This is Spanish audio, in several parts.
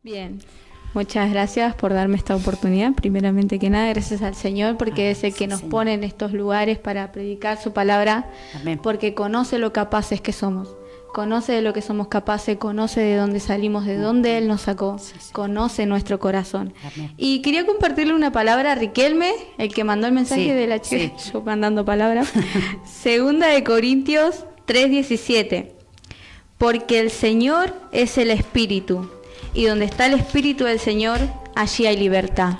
Bien, muchas gracias por darme esta oportunidad. Primeramente que nada, gracias al Señor porque es el que nos pone en estos lugares para predicar su palabra. Amén. Porque conoce lo capaces que somos, conoce de lo que somos capaces, conoce de dónde salimos, de dónde Él nos sacó, conoce nuestro corazón. Amén. Y quería compartirle una palabra a Riquelme, el que mandó el mensaje Sí, de la chica, sí. yo mandando palabras. Segunda de Corintios 3:17. Porque el Señor es el Espíritu, y donde está el Espíritu del Señor, allí hay libertad.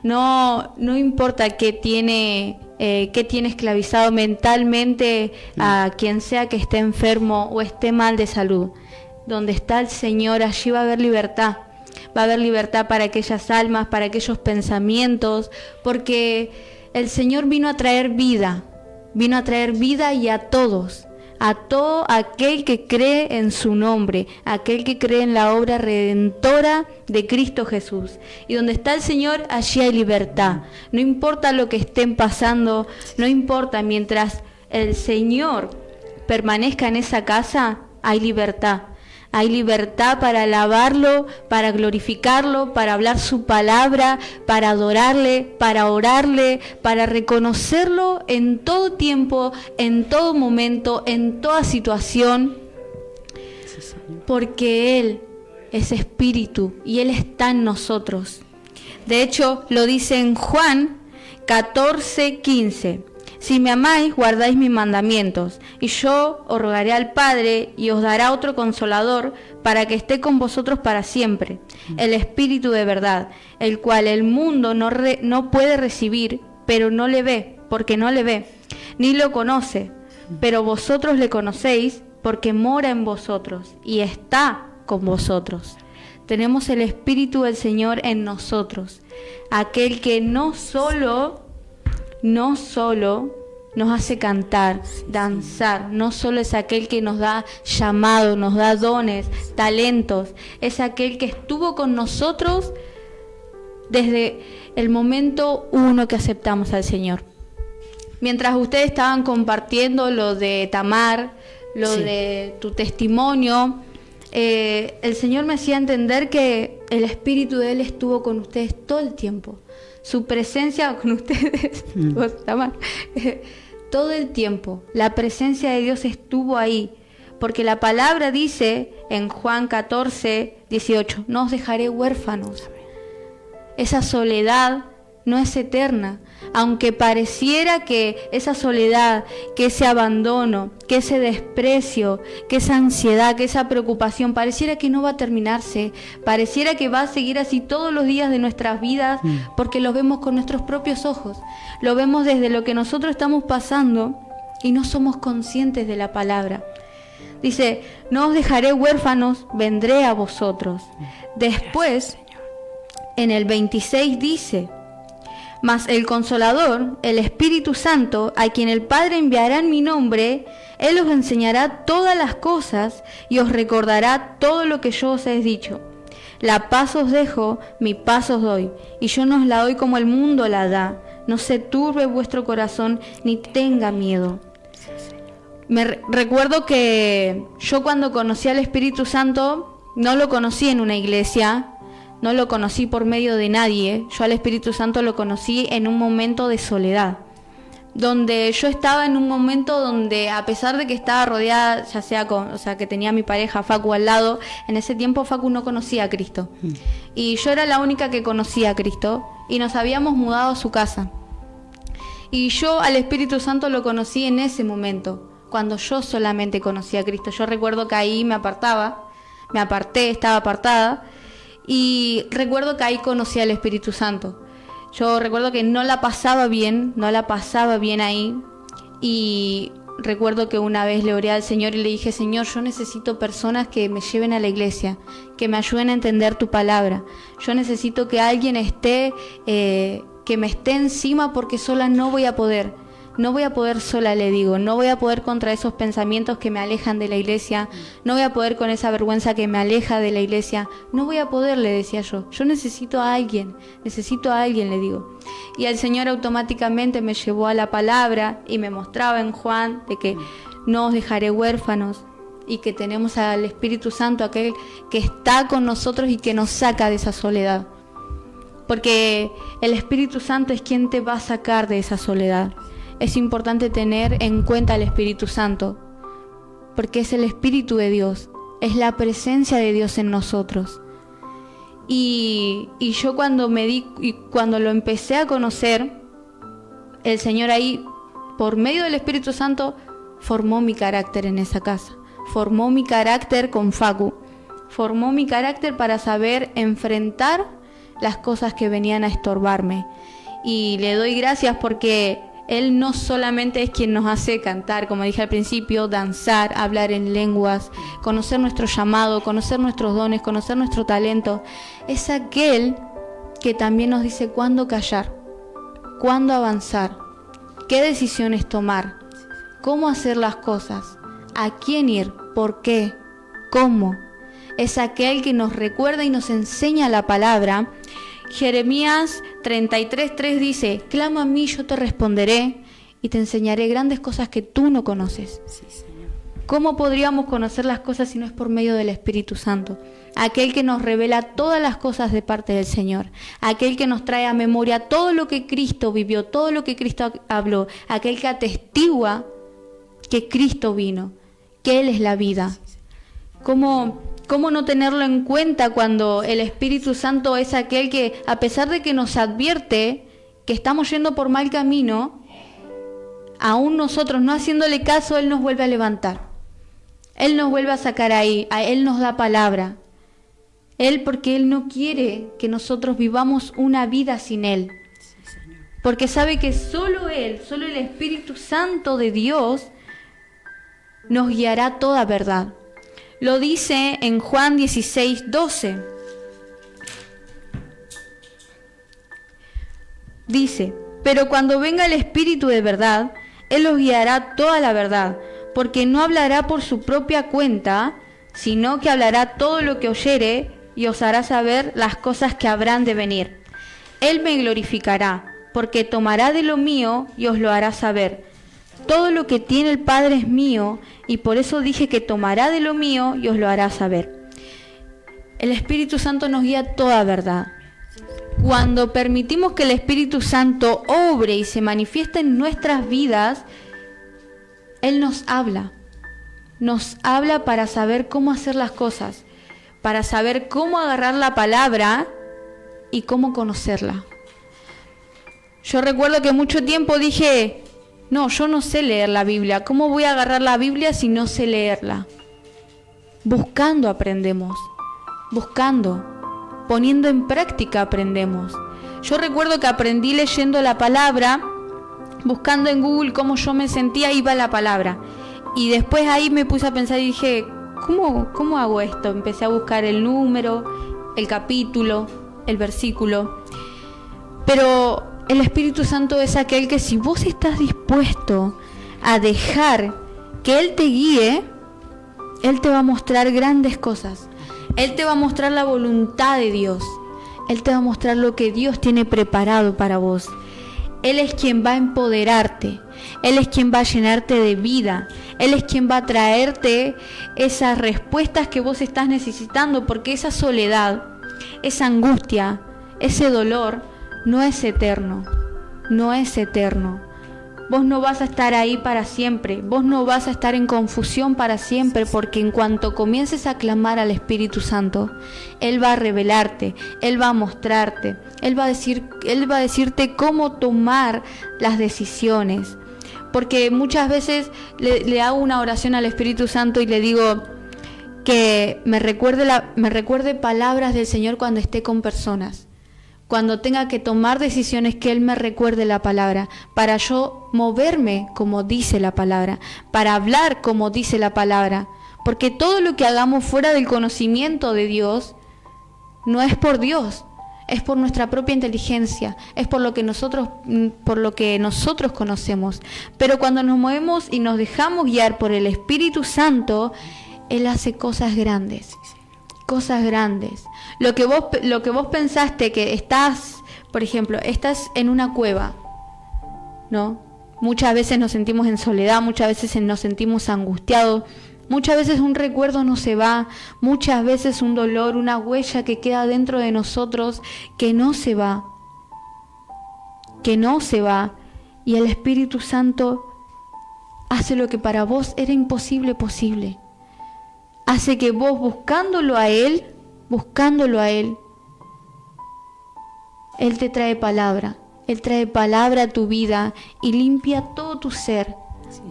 No importa qué tiene esclavizado mentalmente a quien sea que esté enfermo o esté mal de salud. Donde está el Señor, allí va a haber libertad. Va a haber libertad para aquellas almas, para aquellos pensamientos, porque el Señor vino a traer vida y a todos. A todo aquel que cree en su nombre, aquel que cree en la obra redentora de Cristo Jesús. Y donde está el Señor, allí hay libertad. No importa lo que estén pasando, no importa, mientras el Señor permanezca en esa casa, hay libertad. Hay libertad para alabarlo, para glorificarlo, para hablar su palabra, para adorarle, para orarle, para reconocerlo en todo tiempo, en todo momento, en toda situación, porque Él es espíritu y Él está en nosotros. De hecho, lo dice en Juan 14:15. Si me amáis, guardáis mis mandamientos, y yo os rogaré al Padre, y os dará otro Consolador, para que esté con vosotros para siempre, el Espíritu de verdad, el cual el mundo no puede recibir, pero no le ve, porque no le ve, ni lo conoce, pero vosotros le conocéis, porque mora en vosotros, y está con vosotros. Tenemos el Espíritu del Señor en nosotros, aquel que no solo nos hace cantar, danzar, no solo es aquel que nos da llamado, nos da dones, talentos, es aquel que estuvo con nosotros desde el momento uno que aceptamos al Señor. Mientras ustedes estaban compartiendo lo de Tamar, lo de tu testimonio, el Señor me hacía entender que el Espíritu de Él estuvo con ustedes todo el tiempo. Su presencia con ustedes, Tamar, todo el tiempo. La presencia de Dios estuvo ahí. Porque la palabra dice en Juan 14:18, no os dejaré huérfanos. Esa soledad no es eterna. Aunque pareciera que esa soledad, que ese abandono, que ese desprecio, que esa ansiedad, que esa preocupación, pareciera que no va a terminarse, pareciera que va a seguir así todos los días de nuestras vidas, porque lo vemos con nuestros propios ojos, lo vemos desde lo que nosotros estamos pasando y no somos conscientes de la palabra. Dice, no os dejaré huérfanos, vendré a vosotros. Después, en el 26 dice, mas el Consolador, el Espíritu Santo, a quien el Padre enviará en mi nombre, Él os enseñará todas las cosas y os recordará todo lo que yo os he dicho. La paz os dejo, mi paz os doy, y yo no os la doy como el mundo la da. No se turbe vuestro corazón, ni tenga miedo. Recuerdo que yo cuando conocí al Espíritu Santo, no lo conocí en una iglesia, no lo conocí por medio de nadie. Yo al Espíritu Santo lo conocí en un momento de soledad, donde yo estaba en un momento donde, a pesar de que estaba rodeada, ya sea que tenía a mi pareja Facu al lado, en ese tiempo Facu no conocía a Cristo. Y yo era la única que conocía a Cristo, y nos habíamos mudado a su casa. Y yo al Espíritu Santo lo conocí en ese momento, cuando yo solamente conocía a Cristo. Yo recuerdo que ahí me aparté, estaba apartada, y recuerdo que ahí conocí al Espíritu Santo. Yo recuerdo que no la pasaba bien ahí. Y recuerdo que una vez le oré al Señor y le dije, Señor, yo necesito personas que me lleven a la iglesia, que me ayuden a entender tu palabra. Yo necesito que alguien que me esté encima, porque sola no voy a poder. No voy a poder sola, le digo, no voy a poder contra esos pensamientos que me alejan de la iglesia, no voy a poder con esa vergüenza que me aleja de la iglesia, no voy a poder, le decía yo necesito a alguien, le digo. Y el Señor automáticamente me llevó a la palabra y me mostraba en Juan de que no os dejaré huérfanos, y que tenemos al Espíritu Santo, aquel que está con nosotros y que nos saca de esa soledad. Porque el Espíritu Santo es quien te va a sacar de esa soledad. Es importante tener en cuenta al Espíritu Santo, porque es el Espíritu de Dios, es la presencia de Dios en nosotros. Y yo cuando lo empecé a conocer, el Señor ahí, por medio del Espíritu Santo, formó mi carácter en esa casa. Formó mi carácter con Facu. Formó mi carácter para saber enfrentar las cosas que venían a estorbarme. Y le doy gracias porque Él no solamente es quien nos hace cantar, como dije al principio, danzar, hablar en lenguas, conocer nuestro llamado, conocer nuestros dones, conocer nuestro talento. Es aquel que también nos dice cuándo callar, cuándo avanzar, qué decisiones tomar, cómo hacer las cosas, a quién ir, por qué, cómo. Es aquel que nos recuerda y nos enseña la palabra. Jeremías 33:3 dice: clama a mí, yo te responderé y te enseñaré grandes cosas que tú no conoces. Sí, Señor. ¿Cómo podríamos conocer las cosas si no es por medio del Espíritu Santo? Aquel que nos revela todas las cosas de parte del Señor, aquel que nos trae a memoria todo lo que Cristo vivió, todo lo que Cristo habló, aquel que atestigua que Cristo vino, que Él es la vida. ¿Cómo no tenerlo en cuenta cuando el Espíritu Santo es aquel que, a pesar de que nos advierte que estamos yendo por mal camino, aún nosotros no haciéndole caso, Él nos vuelve a levantar? Él nos vuelve a sacar ahí, a Él nos da palabra. Él, porque Él no quiere que nosotros vivamos una vida sin Él. Sí, Señor. Porque sabe que solo Él, solo el Espíritu Santo de Dios nos guiará a toda verdad. Lo dice en Juan 16:12. Dice: pero cuando venga el Espíritu de verdad, Él os guiará a toda la verdad, porque no hablará por su propia cuenta, sino que hablará todo lo que oyere y os hará saber las cosas que habrán de venir. Él me glorificará, porque tomará de lo mío y os lo hará saber. Todo lo que tiene el Padre es mío, y por eso dije que tomará de lo mío y os lo hará saber. El Espíritu Santo nos guía a toda verdad. Cuando permitimos que el Espíritu Santo obre y se manifieste en nuestras vidas, Él nos habla para saber cómo hacer las cosas, para saber cómo agarrar la palabra y cómo conocerla. Yo recuerdo que mucho tiempo dije: no, yo no sé leer la Biblia. ¿Cómo voy a agarrar la Biblia si no sé leerla? Buscando aprendemos. Buscando. Poniendo en práctica aprendemos. Yo recuerdo que aprendí leyendo la palabra, buscando en Google cómo yo me sentía, iba la palabra. Y después ahí me puse a pensar y dije: ¿cómo hago esto? Empecé a buscar el número, el capítulo, el versículo. Pero el Espíritu Santo es aquel que, si vos estás dispuesto a dejar que Él te guíe, Él te va a mostrar grandes cosas. Él te va a mostrar la voluntad de Dios. Él te va a mostrar lo que Dios tiene preparado para vos. Él es quien va a empoderarte. Él es quien va a llenarte de vida. Él es quien va a traerte esas respuestas que vos estás necesitando, porque esa soledad, esa angustia, ese dolor no es eterno, no es eterno. Vos no vas a estar ahí para siempre, vos no vas a estar en confusión para siempre, porque en cuanto comiences a clamar al Espíritu Santo, Él va a revelarte, Él va a mostrarte, Él va a decirte cómo tomar las decisiones. Porque muchas veces le hago una oración al Espíritu Santo y le digo que me recuerde palabras del Señor cuando esté con personas. Cuando tenga que tomar decisiones, que Él me recuerde la palabra, para yo moverme como dice la palabra, para hablar como dice la palabra. Porque todo lo que hagamos fuera del conocimiento de Dios no es por Dios, es por nuestra propia inteligencia, es por lo que nosotros conocemos. Pero cuando nos movemos y nos dejamos guiar por el Espíritu Santo, Él hace cosas grandes. Cosas grandes. Lo que vos pensaste que estás, por ejemplo, estás en una cueva, ¿no? Muchas veces nos sentimos en soledad, muchas veces nos sentimos angustiados, Muchas veces un recuerdo no se va, muchas veces un dolor, una huella que queda dentro de nosotros que no se va, y el Espíritu Santo hace lo que para vos era imposible posible. Hace que vos buscándolo a Él, Él te trae palabra. Él trae palabra a tu vida y limpia todo tu ser.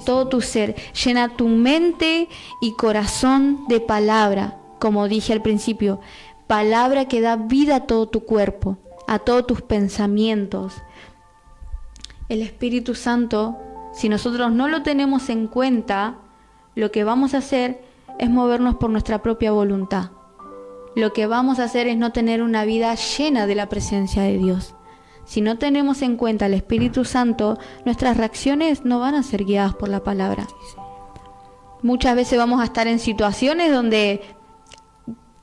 Todo tu ser. Llena tu mente y corazón de palabra, como dije al principio. Palabra que da vida a todo tu cuerpo, a todos tus pensamientos. El Espíritu Santo, si nosotros no lo tenemos en cuenta, lo que vamos a hacer es movernos por nuestra propia voluntad. Lo que vamos a hacer es no tener una vida llena de la presencia de Dios. Si no tenemos en cuenta al Espíritu Santo, nuestras reacciones no van a ser guiadas por la palabra. Muchas veces vamos a estar en situaciones donde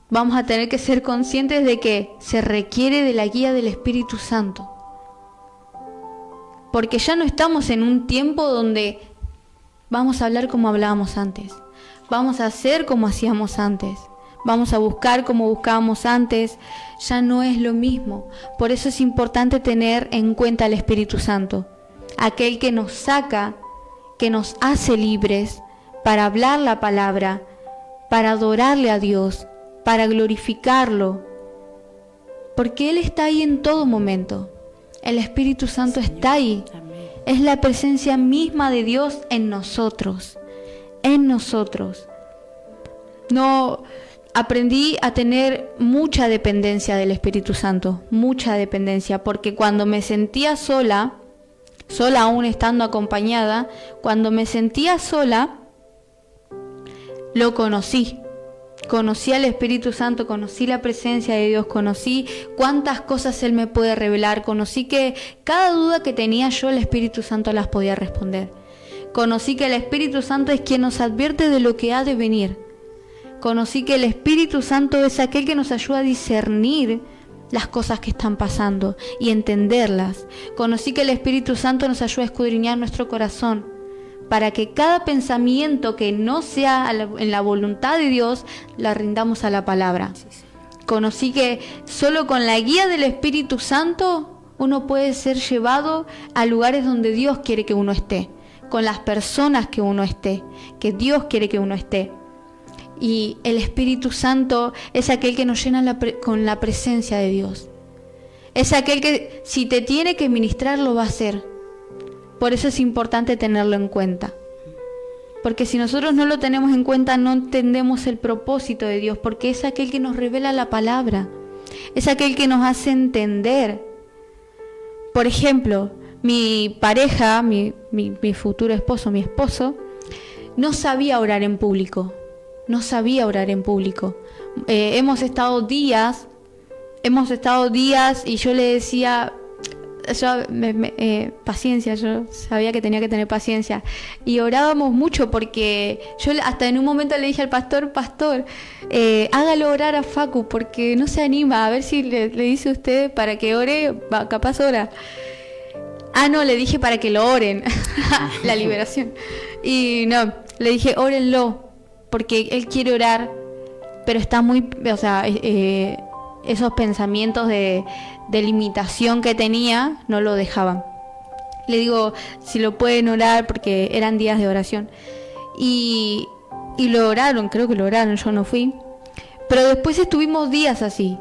vamos a tener que ser conscientes de que se requiere de la guía del Espíritu Santo. Porque ya no estamos en un tiempo donde vamos a hablar como hablábamos antes. Vamos a hacer como hacíamos antes. Vamos a buscar como buscábamos antes. Ya no es lo mismo. Por eso es importante tener en cuenta al Espíritu Santo. Aquel que nos saca, que nos hace libres para hablar la palabra, para adorarle a Dios, para glorificarlo. Porque Él está ahí en todo momento. El Espíritu Santo está ahí. Es la presencia misma de Dios en nosotros. En nosotros. No, aprendí a tener mucha dependencia del Espíritu Santo. Mucha dependencia. Porque cuando me sentía sola aún estando acompañada, cuando me sentía sola, lo conocí. Conocí al Espíritu Santo, conocí la presencia de Dios, conocí cuántas cosas Él me puede revelar, conocí que cada duda que tenía yo, el Espíritu Santo las podía responder. Conocí que el Espíritu Santo es quien nos advierte de lo que ha de venir. Conocí que el Espíritu Santo es aquel que nos ayuda a discernir las cosas que están pasando y entenderlas. Conocí que el Espíritu Santo nos ayuda a escudriñar nuestro corazón, para que cada pensamiento que no sea en la voluntad de Dios, la rindamos a la palabra. Conocí que solo con la guía del Espíritu Santo uno puede ser llevado a lugares donde Dios quiere que uno esté, con las personas que uno esté, que Dios quiere que uno esté. Y el Espíritu Santo es aquel que nos llena con la presencia de Dios. Es aquel que si te tiene que ministrar lo va a hacer. Por eso es importante tenerlo en cuenta. Porque si nosotros no lo tenemos en cuenta, no entendemos el propósito de Dios, porque es aquel que nos revela la palabra. Es aquel que nos hace entender. Por ejemplo, mi pareja, mi futuro esposo, mi esposo, no sabía orar en público. No sabía orar en público. Hemos estado días y yo le decía... paciencia, yo sabía que tenía que tener paciencia y orábamos mucho porque yo hasta en un momento le dije al pastor, hágalo orar a Facu porque no se anima, a ver si le dice usted para que ore, capaz ora. No, le dije para que lo oren, la liberación. Y no, le dije órenlo porque él quiere orar, pero está muy, esos pensamientos de limitación que tenía no lo dejaban. Le digo si lo pueden orar porque eran días de oración y lo oraron, creo que lo oraron, yo no fui, pero después estuvimos días así,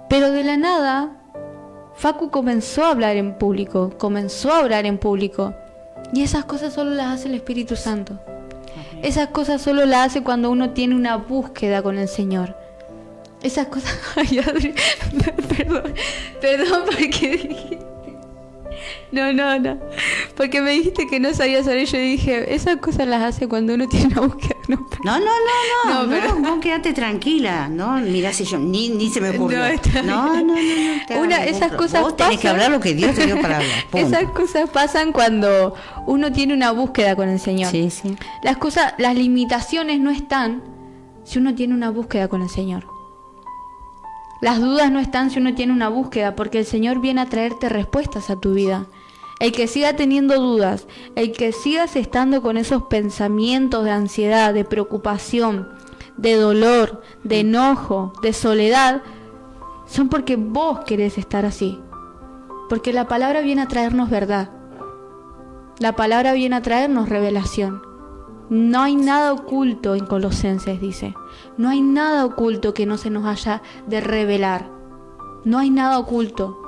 pero de la nada Facu comenzó a hablar en público, comenzó a orar en público, y esas cosas solo las hace el Espíritu Santo. Esas cosas solo las hace cuando uno tiene una búsqueda con el Señor. Esas cosas... Ay, Adri, perdón porque dijiste... No. Porque me dijiste que no sabías orar y yo dije, esas cosas las hace cuando uno tiene una búsqueda. No, quédate tranquila. No, mirá si yo ni se me ocurrió. No. Esas cosas vos tenés que hablar lo que Dios te dio para hablar. Punto. Esas cosas pasan cuando uno tiene una búsqueda con el Señor. Sí. Las limitaciones no están si uno tiene una búsqueda con el Señor. Las dudas no están si uno tiene una búsqueda, porque el Señor viene a traerte respuestas a tu vida. El que siga teniendo dudas, el que sigas estando con esos pensamientos de ansiedad, de preocupación, de dolor, de enojo, de soledad, son porque vos querés estar así. Porque la palabra viene a traernos verdad. La palabra viene a traernos revelación. No hay nada oculto en Colosenses, dice. No hay nada oculto que no se nos haya de revelar. No hay nada oculto.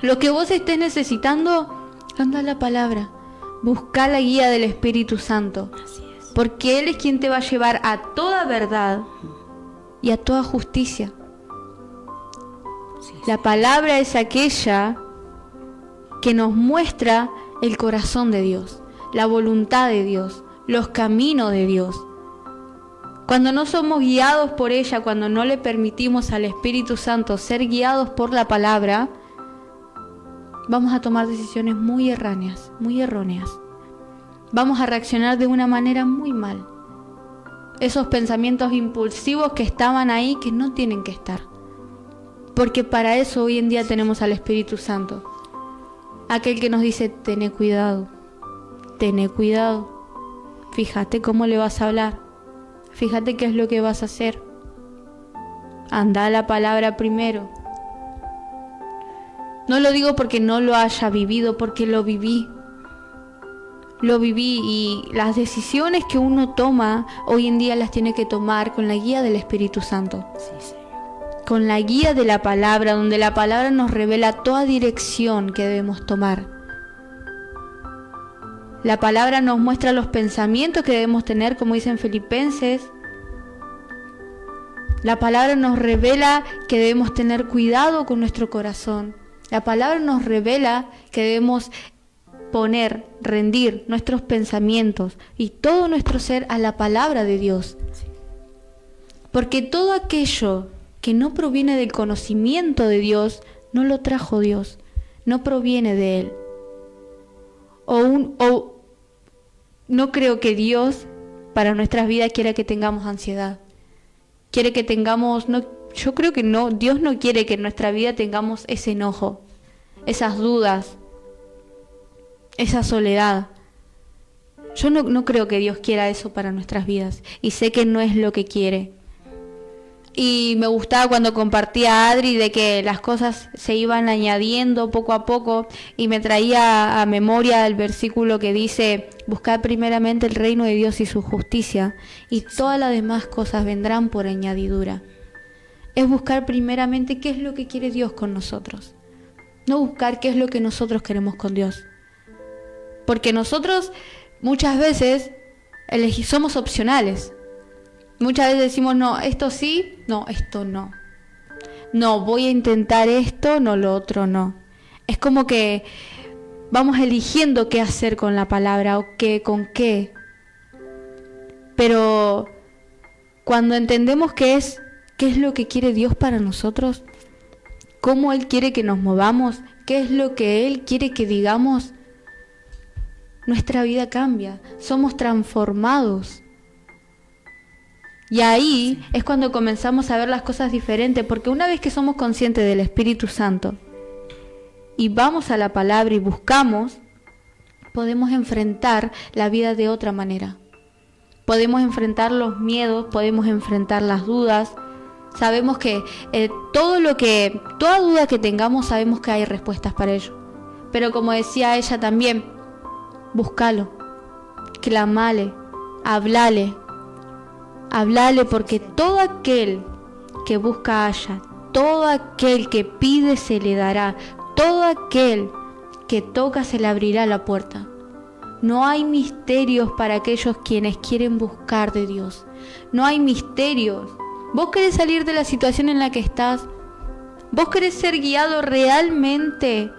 Lo que vos estés necesitando, anda a la palabra. Busca la guía del Espíritu Santo. Así es. Porque Él es quien te va a llevar a toda verdad y a toda justicia. Sí, La palabra es aquella que nos muestra el corazón de Dios, la voluntad de Dios, los caminos de Dios. Cuando no somos guiados por ella, cuando no le permitimos al Espíritu Santo ser guiados por la palabra, vamos a tomar decisiones muy erróneas. Vamos a reaccionar de una manera muy mal. Esos pensamientos impulsivos que estaban ahí, que no tienen que estar. Porque para eso hoy en día tenemos al Espíritu Santo. Aquel que nos dice, tené cuidado. Fíjate cómo le vas a hablar. Fíjate qué es lo que vas a hacer. Anda a la palabra primero. No lo digo porque no lo haya vivido, porque lo viví. Lo viví y las decisiones que uno toma hoy en día las tiene que tomar con la guía del Espíritu Santo. Sí, Señor. Con la guía de la palabra, donde la palabra nos revela toda dirección que debemos tomar. La palabra nos muestra los pensamientos que debemos tener, como dicen Filipenses. La palabra nos revela que debemos tener cuidado con nuestro corazón. La palabra nos revela que debemos rendir nuestros pensamientos y todo nuestro ser a la palabra de Dios. Porque todo aquello que no proviene del conocimiento de Dios, no lo trajo Dios, no proviene de Él. O no creo que Dios para nuestras vidas quiera que tengamos ansiedad. Quiere que tengamos, yo creo que no, Dios no quiere que en nuestra vida tengamos ese enojo, esas dudas, esa soledad. Yo no creo que Dios quiera eso para nuestras vidas y sé que no es lo que quiere. Y me gustaba cuando compartía a Adri de que las cosas se iban añadiendo poco a poco y me traía a memoria el versículo que dice: buscad primeramente el reino de Dios y su justicia y todas las demás cosas vendrán por añadidura. Es buscar primeramente qué es lo que quiere Dios con nosotros, no buscar qué es lo que nosotros queremos con Dios. Porque nosotros muchas veces somos opcionales. Muchas veces decimos, no, esto sí, no, esto no. No, voy a intentar esto, no, lo otro no. Es como que vamos eligiendo qué hacer con la palabra o con qué. Pero cuando entendemos qué es lo que quiere Dios para nosotros, cómo Él quiere que nos movamos, qué es lo que Él quiere que digamos, nuestra vida cambia, somos transformados. Y ahí es cuando comenzamos a ver las cosas diferentes, porque una vez que somos conscientes del Espíritu Santo y vamos a la palabra y buscamos, podemos enfrentar la vida de otra manera. Podemos enfrentar los miedos, podemos enfrentar las dudas. Sabemos que toda duda que tengamos, sabemos que hay respuestas para ello. Pero como decía ella también, búscalo, clamale, hablale, porque todo aquel que busca halla, todo aquel que pide se le dará, todo aquel que toca se le abrirá la puerta. No hay misterios para aquellos quienes quieren buscar de Dios. No hay misterios. ¿Vos querés salir de la situación en la que estás? ¿Vos querés ser guiado realmente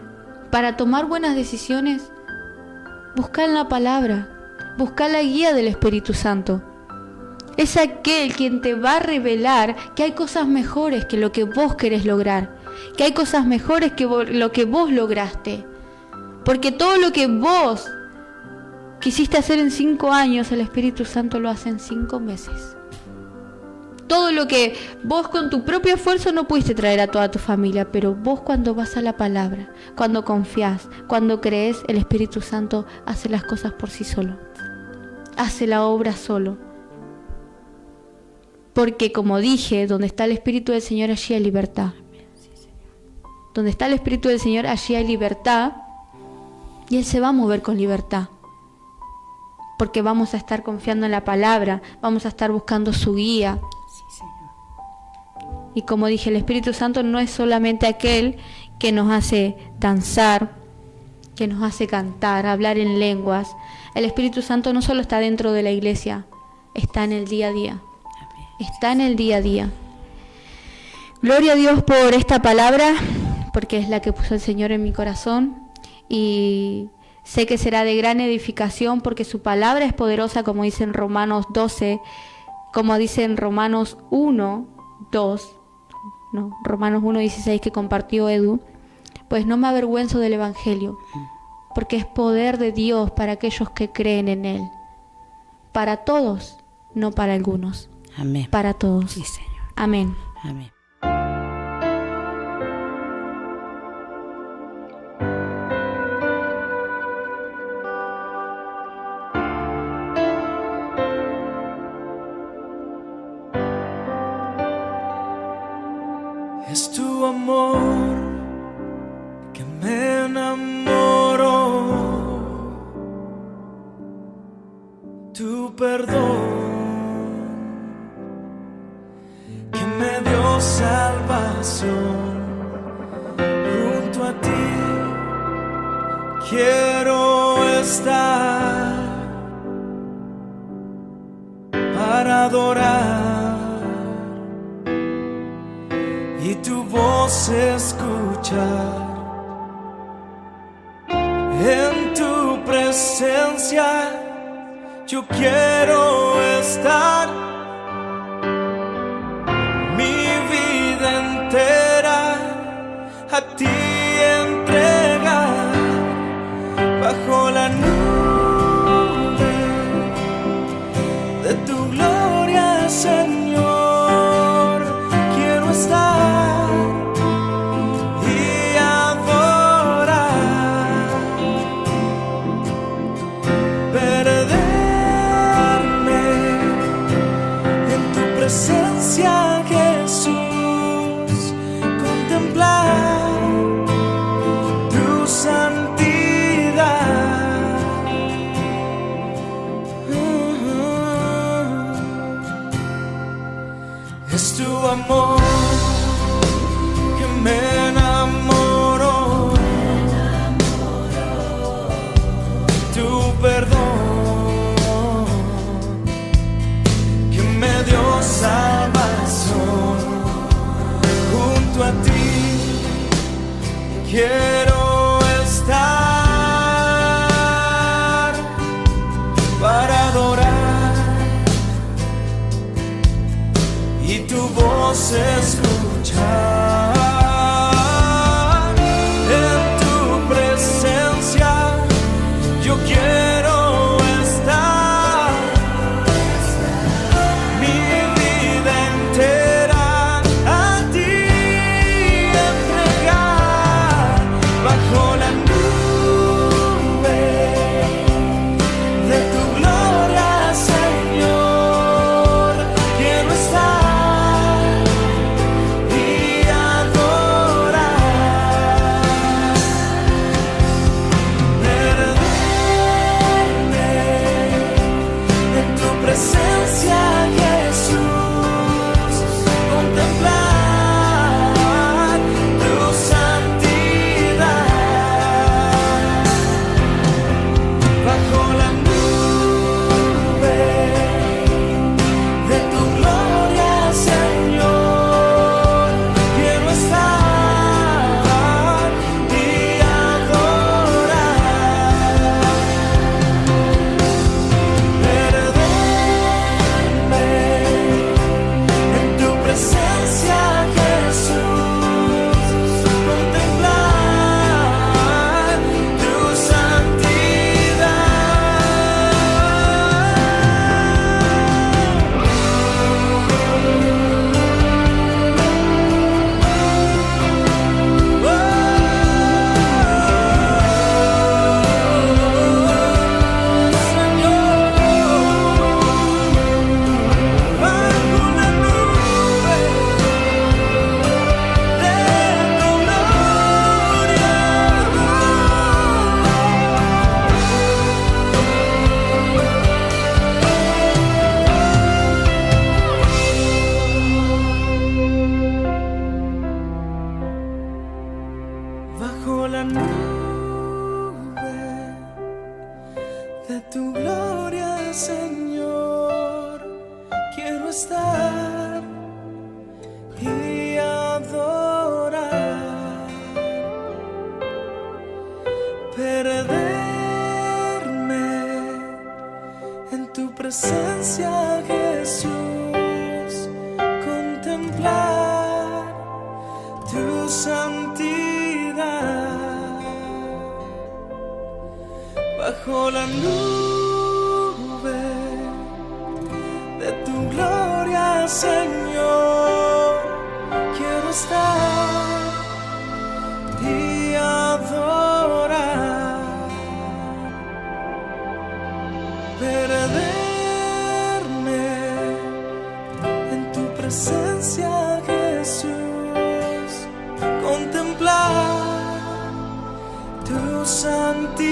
para tomar buenas decisiones? Buscá en la palabra, buscá la guía del Espíritu Santo. Es aquel quien te va a revelar que hay cosas mejores que lo que vos querés lograr, que hay cosas mejores que lo que vos lograste. Porque todo lo que vos quisiste hacer en 5 años, el Espíritu Santo lo hace en 5 meses. todo lo que vos con tu propio esfuerzo no pudiste traer a toda tu familia, pero vos cuando vas a la palabra, cuando confías, cuando crees, el Espíritu Santo hace las cosas por sí solo, hace la obra solo. Porque como dije, donde está el Espíritu del Señor, allí hay libertad. Donde está el Espíritu del Señor, allí hay libertad, y Él se va a mover con libertad. Porque vamos a estar confiando en la palabra, vamos a estar buscando su guía. Sí, Señor. Y como dije, el Espíritu Santo no es solamente aquel que nos hace danzar, que nos hace cantar, hablar en lenguas. El Espíritu Santo no solo está dentro de la iglesia, está en el día a día. Está en el día a día. Gloria a Dios por esta palabra, porque es la que puso el Señor en mi corazón. Y sé que será de gran edificación porque su palabra es poderosa, como dice en Romanos 12, como dice en Romanos 1, 2, no, Romanos 1, 16 que compartió Edu. Pues no me avergüenzo del Evangelio, porque es poder de Dios para aquellos que creen en Él. Para todos, no para algunos. Amén. Para todos. Sí, Señor. Amén. Amén. Es tu amor que me enamoró, tu perdón que me dio salvación. Junto a ti quiero estar para adorar y tu voz escuchar. En tu presencia yo quiero estar, mi vida entera a ti entregar, bajo la nube de tu gloria, Señor. Quiero estar y adorar, perderme en tu presencia, Jesús, contemplar tu santidad. Es tu amor que me enamoró, tu perdón que me dio salvación. Junto a ti quiero estar para adorar y tu voz escuchar. En tu presencia yo quiero estar, mi vida entera a ti entregar, bajo la nube de tu gloria, Señor. Quiero estar y estar y adorar, perderme en tu presencia, Jesús, contemplar tu santidad bajo la nube de tu gloria, Señor. Quiero estar y adorar, perderme en tu presencia, Jesús, contemplar tu santidad.